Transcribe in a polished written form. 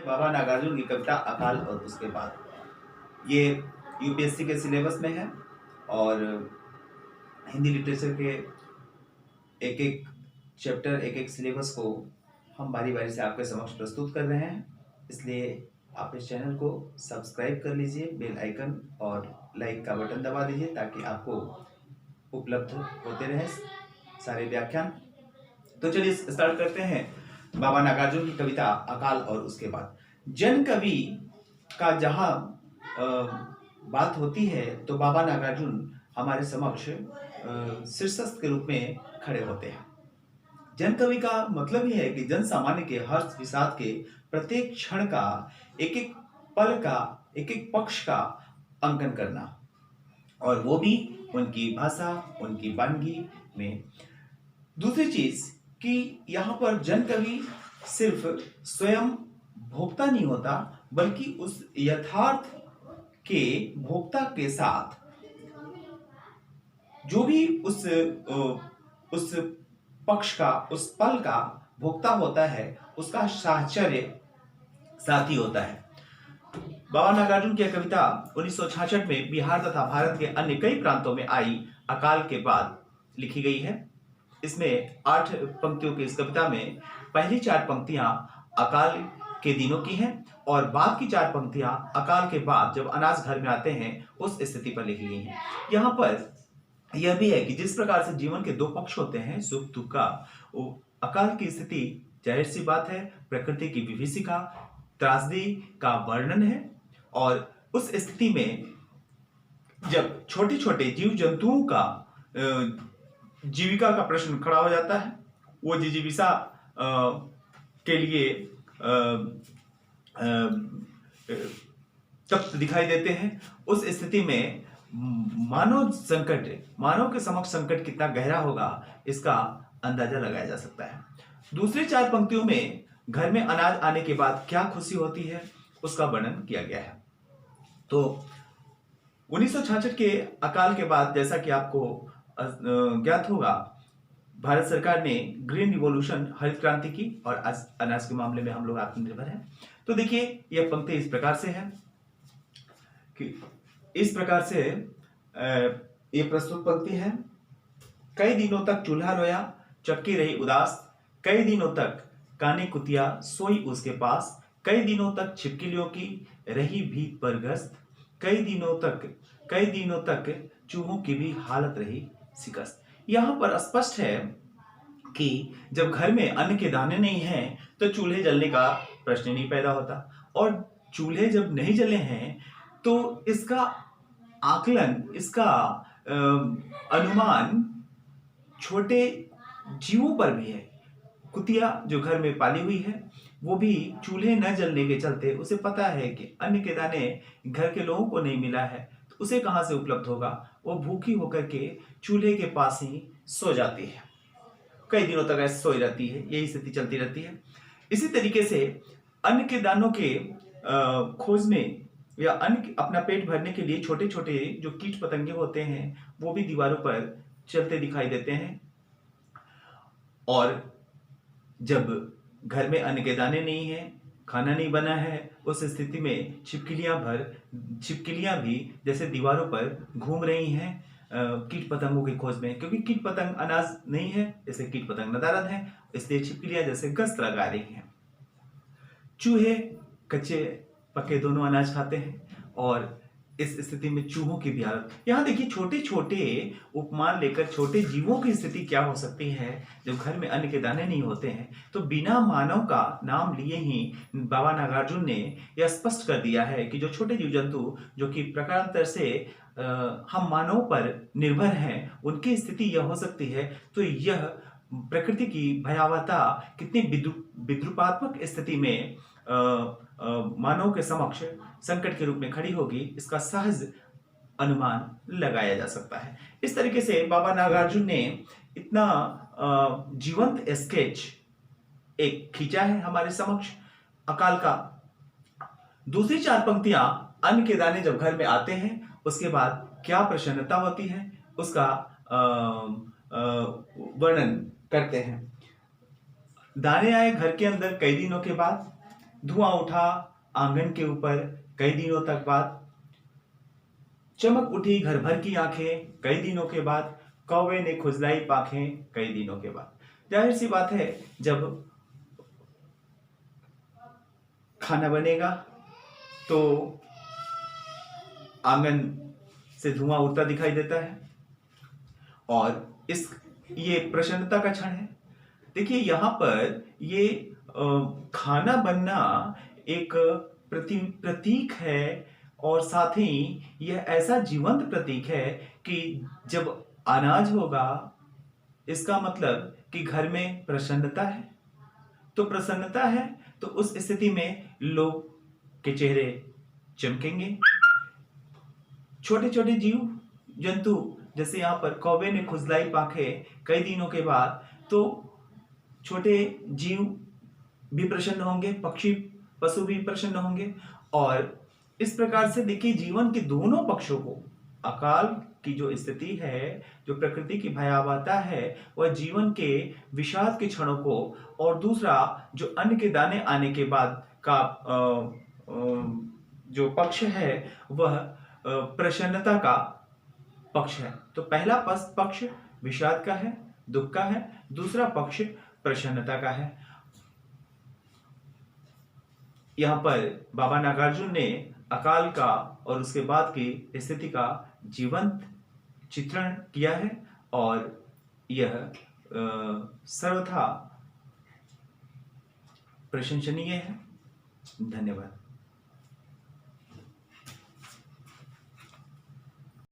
बाबा नागार्जुन की कविता अकाल और उसके बाद, ये यूपीएससी के सिलेबस में है और हिंदी लिटरेचर के एक एक चैप्टर, एक एक सिलेबस को हम बारी बारी से आपके समक्ष प्रस्तुत कर रहे हैं। इसलिए आप इस चैनल को सब्सक्राइब कर लीजिए, बेल आइकन और लाइक का बटन दबा दीजिए ताकि आपको उपलब्ध होते रहे सारे व्याख्यान। तो चलिए स्टार्ट करते हैं। बाबा नागार्जुन की कविता अकाल और उसके बाद। जन कवि का जहां बात होती है तो बाबा नागार्जुन हमारे समक्ष शीर्षस्थ के रूप में खड़े होते हैं। जन कवि का मतलब ही है कि जन सामान्य के हर्ष विषाद के प्रत्येक क्षण का, एक एक पल का, एक एक पक्ष का अंकन करना, और वो भी उनकी भाषा, उनकी वानगी में। दूसरी चीज कि यहाँ पर जन कवि सिर्फ स्वयं भोक्ता नहीं होता, बल्कि उस यथार्थ के भोक्ता के साथ जो भी उस पक्ष का, उस पल का भोक्ता होता है, उसका साहचर्य साथी होता है। बाबा नागार्जुन की कविता 1966 में बिहार तथा भारत के अन्य कई प्रांतों में आई अकाल के बाद लिखी गई है। इसमें 8 पंक्तियों की इस कविता में पहली 4 पंक्तियां अकाल के दिनों की हैं और बाद की 4 पंक्तियां अकाल के बाद जब अनाज घर में आते हैं उस स्थिति पर लिखी गई हैं। यहाँ पर यह भी है कि जिस प्रकार से जीवन के 2 पक्ष होते हैं, सुख दुख का, अकाल की स्थिति जाहिर सी बात है प्रकृति की विभीषिका, त्रासदी का वर्णन है। और उस स्थिति में जब छोटे छोटे जीव जंतुओं का जीविका का प्रश्न खड़ा हो जाता है, वो जिजीविका के लिए तप्त दिखाई देते हैं, उस स्थिति में मानव के समक्ष संकट कितना गहरा होगा इसका अंदाजा लगाया जा सकता है। दूसरी 4 पंक्तियों में घर में अनाज आने के बाद क्या खुशी होती है उसका वर्णन किया गया है। तो 1966 के अकाल के बाद, जैसा कि आपको ज्ञात होगा, भारत सरकार ने ग्रीन रिवॉल्यूशन, हरित क्रांति की और आज अनाज के मामले में हम लोग आत्मनिर्भर हैं। तो देखिए यह पंक्ति इस प्रकार से है कि इस प्रकार से ये प्रस्तुत पंक्ति है। कई दिनों तक चूल्हा रोया, चक्की रही उदास, कई दिनों तक कानी कुतिया सोई उसके पास, कई दिनों तक छिपकलियों की रही भीत पर गश्त, कई दिनों तक चूहों की भी हालत रही शिकस्त। यहाँ पर स्पष्ट है कि जब घर में अन्न के दाने नहीं हैं तो चूल्हे जलने का प्रश्न नहीं पैदा होता, और चूल्हे जब नहीं जले हैं तो इसका आकलन, इसका अनुमान छोटे जीवों पर भी है। कुतिया जो घर में पाली हुई है वो भी चूल्हे न जलने के चलते उसे पता है कि अन्न के दाने घर के लोगों को नहीं मिला है तो उसे कहां से उपलब्ध होगा। वो भूखी होकर के चूल्हे के पास ही सो जाती है, कई दिनों तक ऐसे सोई रहती है, यही स्थिति चलती रहती है। इसी तरीके से अन्न के दानों के खोजने या अन्न अपना पेट भरने के लिए छोटे छोटे जो कीट पतंगे होते हैं वो भी दीवारों पर चलते दिखाई देते हैं। और जब घर में अन्न के दाने नहीं है, खाना नहीं बना है, उस स्थिति में छिपकलियां भी जैसे दीवारों पर घूम रही हैं कीट पतंगों की खोज में, क्योंकि कीट पतंग अनाज नहीं है, जैसे कीट पतंग नदारद हैं, इसलिए छिपकलियां जैसे गश्त लगा रही हैं। चूहे कच्चे पके दोनों अनाज खाते हैं और इस स्थिति में चूहों की भी हालत। यहाँ देखिए छोटे छोटे उपमान लेकर छोटे जीवों की स्थिति क्या हो सकती है जब घर में अन्न के दाने नहीं होते हैं। तो बिना मानव का नाम लिए ही बाबा नागार्जुन ने यह स्पष्ट कर दिया है कि जो छोटे जीव जंतु जो कि प्रकारांतर से हम मानव पर निर्भर हैं, उनकी स्थिति यह हो सकती है। तो यह प्रकृति की भयावहता कितनी विद्रूपात्मक स्थिति में मानव के समक्ष संकट के रूप में खड़ी होगी, इसका सहज अनुमान लगाया जा सकता है। इस तरीके से बाबा नागार्जुन ने इतना जीवंत स्केच एक खींचा है हमारे समक्ष अकाल का। दूसरी 4 पंक्तियां अन्न के दाने जब घर में आते हैं उसके बाद क्या प्रसन्नता होती है उसका वर्णन करते हैं। दाने आए घर के अंदर कई दिनों के बाद, धुआं उठा आंगन के ऊपर कई दिनों तक बाद, चमक उठी घर भर की आंखें कई दिनों के बाद, कौवे ने खुजलाई पाखें कई दिनों के बाद। जाहिर सी बात है, जब खाना बनेगा तो आंगन से धुआं उड़ता दिखाई देता है और ये प्रसन्नता का क्षण है। देखिए यहाँ पर ये खाना बनना एक प्रतीक है और साथ ही यह ऐसा जीवंत प्रतीक है कि जब अनाज होगा इसका मतलब कि घर में प्रसन्नता है। तो प्रसन्नता है तो उस स्थिति में लोग के चेहरे चमकेंगे। छोटे छोटे जीव जंतु जैसे यहाँ पर कौवे ने खुजलाई पाखें कई दिनों के बाद, तो छोटे जीव भी प्रसन्न होंगे, पक्षी पशु भी प्रसन्न होंगे। और इस प्रकार से देखिए जीवन के दोनों पक्षों को, अकाल की जो स्थिति है, जो प्रकृति की भयावहता है, वह जीवन के विषाद के क्षणों को, और दूसरा जो अन्न के दाने आने के बाद का जो पक्ष है वह प्रसन्नता का पक्ष है। तो पहला पक्ष विषाद का है, दुख का है, दूसरा पक्ष प्रसन्नता का है। यहाँ पर बाबा नागार्जुन ने अकाल का और उसके बाद की स्थिति का जीवंत चित्रण किया है और यह सर्वथा प्रशंसनीय है। धन्यवाद।